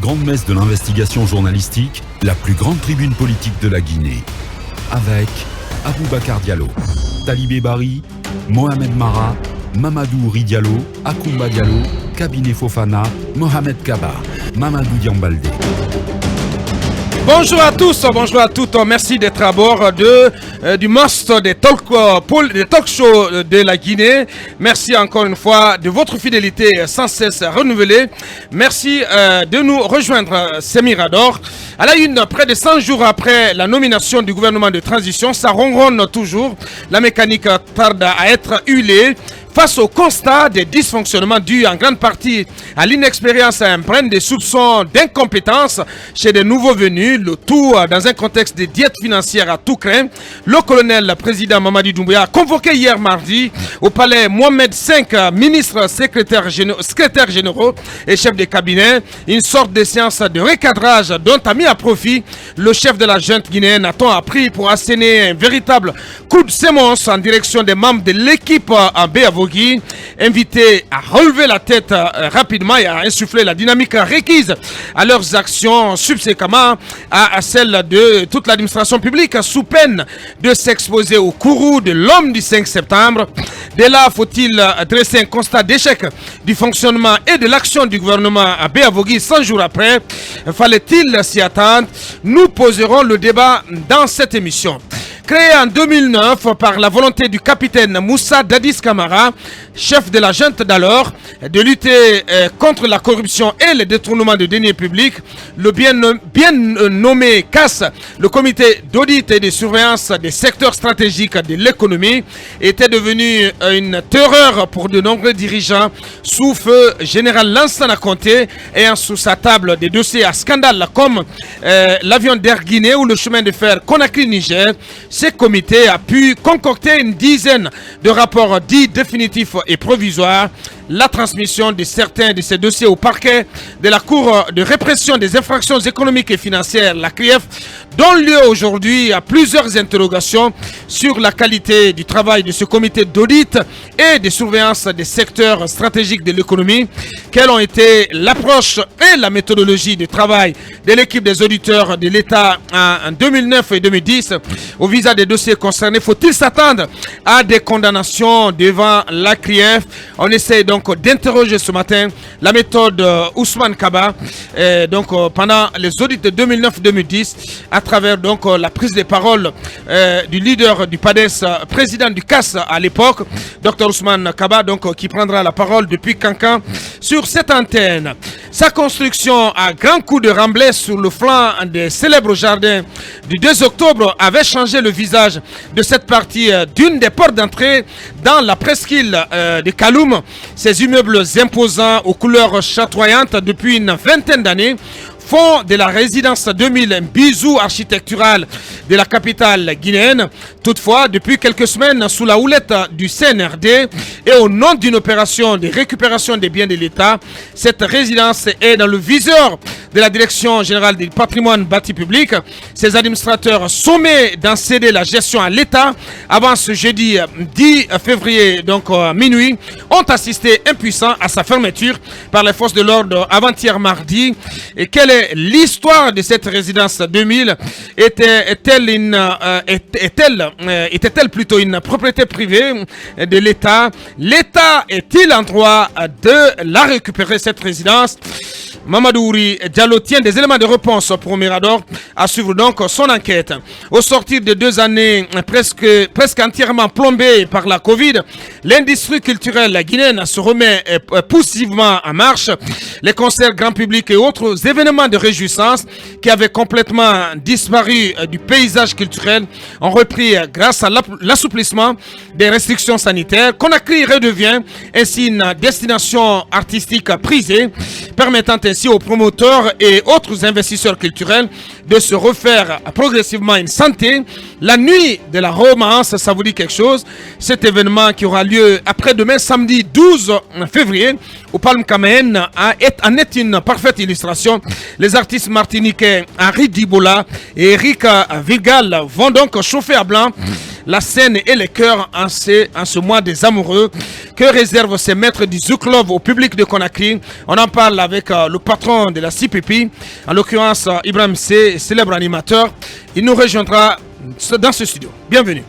Grande messe de l'investigation journalistique, la plus grande tribune politique de la Guinée. Avec Aboubacar Diallo, Talibé Bari, Mohamed Mara, Mamadou Ouri Diallo, Akoumba Diallo, Kabinet Fofana, Mohamed Kaba, Mamadou Diambaldé. Bonjour à tous, bonjour à toutes. Merci d'être à bord du must des talk shows de la Guinée. Merci encore une fois de votre fidélité sans cesse renouvelée. Merci de nous rejoindre, c'est Mirador. À la une, près de 100 jours après la nomination du gouvernement de transition, ça ronronne toujours. La mécanique tarde à être huilée. Face au constat des dysfonctionnements dus en grande partie à l'inexpérience empreinte des soupçons d'incompétence chez de nouveaux venus, le tout dans un contexte de diète financière à tout craint, le colonel président Mamadi Doumbouya a convoqué hier mardi au palais Mohamed V, ministre, secrétaire généraux et chef de cabinet, une sorte de séance de recadrage dont a mis à profit le chef de la junte guinéenne, a-t-on appris, pour asséner un véritable coup de sémence en direction des membres de l'équipe en Béavougui, invités à relever la tête rapidement et à insuffler la dynamique requise à leurs actions subséquemment à celle de toute l'administration publique, sous peine de s'exposer au courroux de l'homme du 5 septembre. Dès là, faut-il dresser un constat d'échec du fonctionnement et de l'action du gouvernement à Béavougui 100 jours après? Fallait-il s'y attendre? Nous poserons le débat dans cette émission. Créé en 2009 par la volonté du capitaine Moussa Dadis Camara, chef de la junte d'alors, de lutter contre la corruption et le détournement de deniers publics, le bien nommé CAS, le comité d'audit et de surveillance des secteurs stratégiques de l'économie, était devenu une terreur pour de nombreux dirigeants sous feu général Lansana Conté, ayant sous sa table des dossiers à scandale comme l'avion d'Air Guinée ou le chemin de fer Conakry-Niger. Ce comité a pu concocter une dizaine de rapports dits définitifs et provisoires. La transmission de certains de ces dossiers au parquet de la Cour de répression des infractions économiques et financières, la CRIEF, donne lieu aujourd'hui à plusieurs interrogations sur la qualité du travail de ce comité d'audit et de surveillance des secteurs stratégiques de l'économie. Quelles ont été l'approche et la méthodologie de travail de l'équipe des auditeurs de l'État en 2009 et 2010 au visa des dossiers concernés? Faut-il s'attendre à des condamnations devant la CRIEF? On essaie donc d'interroger ce matin la méthode Ousmane Kaba pendant les audits de 2009-2010 à travers donc la prise de parole du leader du PADES, président du CAS à l'époque, Dr Ousmane Kaba, qui prendra la parole depuis Cancan sur cette antenne. Sa construction à grands coups de remblai sur le flanc des célèbres jardins du 2 octobre avait changé le visage de cette partie d'une des portes d'entrée dans la presqu'île de Kaloum. Ces immeubles imposants aux couleurs chatoyantes depuis une vingtaine d'années font de la résidence 2000 un bijou architectural de la capitale guinéenne. Toutefois, depuis quelques semaines, sous la houlette du CNRD et au nom d'une opération de récupération des biens de l'État, cette résidence est dans le viseur de la Direction générale du patrimoine bâti public. Ces administrateurs sommés d'en céder la gestion à l'État avant ce jeudi 10 février, minuit, ont assisté impuissants à sa fermeture par les forces de l'ordre avant-hier mardi. Et quelle est l'histoire de cette résidence 2000? Était-elle plutôt une propriété privée de l'État? L'État est-il en droit de la récupérer, cette résidence? Mamadou Ouri Diallo tient des éléments de réponse pour Mirador à suivre donc son enquête. Au sortir de 2 années presque entièrement plombées par la Covid, l'industrie culturelle guinéenne se remet poussivement en marche. Les concerts grand public et autres événements de réjouissance qui avaient complètement disparu du paysage culturel ont repris grâce à l'assouplissement des restrictions sanitaires. Conakry redevient ainsi une destination artistique prisée, permettant ainsi aux promoteurs et autres investisseurs culturels de se refaire progressivement une santé. La nuit de la romance, ça vous dit quelque chose? Cet événement qui aura lieu après-demain, samedi 12 février, au Palm Kamen, en est une parfaite illustration. Les artistes martiniquais Henri Dibola et Eric Vigal vont donc chauffer à blanc la scène et les cœurs en ce mois des amoureux. Que réservent ces maîtres du Zouk Love au public de Conakry? On en parle avec le patron de la CPP, en l'occurrence Ibrahim C, célèbre animateur. Il nous rejoindra dans ce studio. Bienvenue.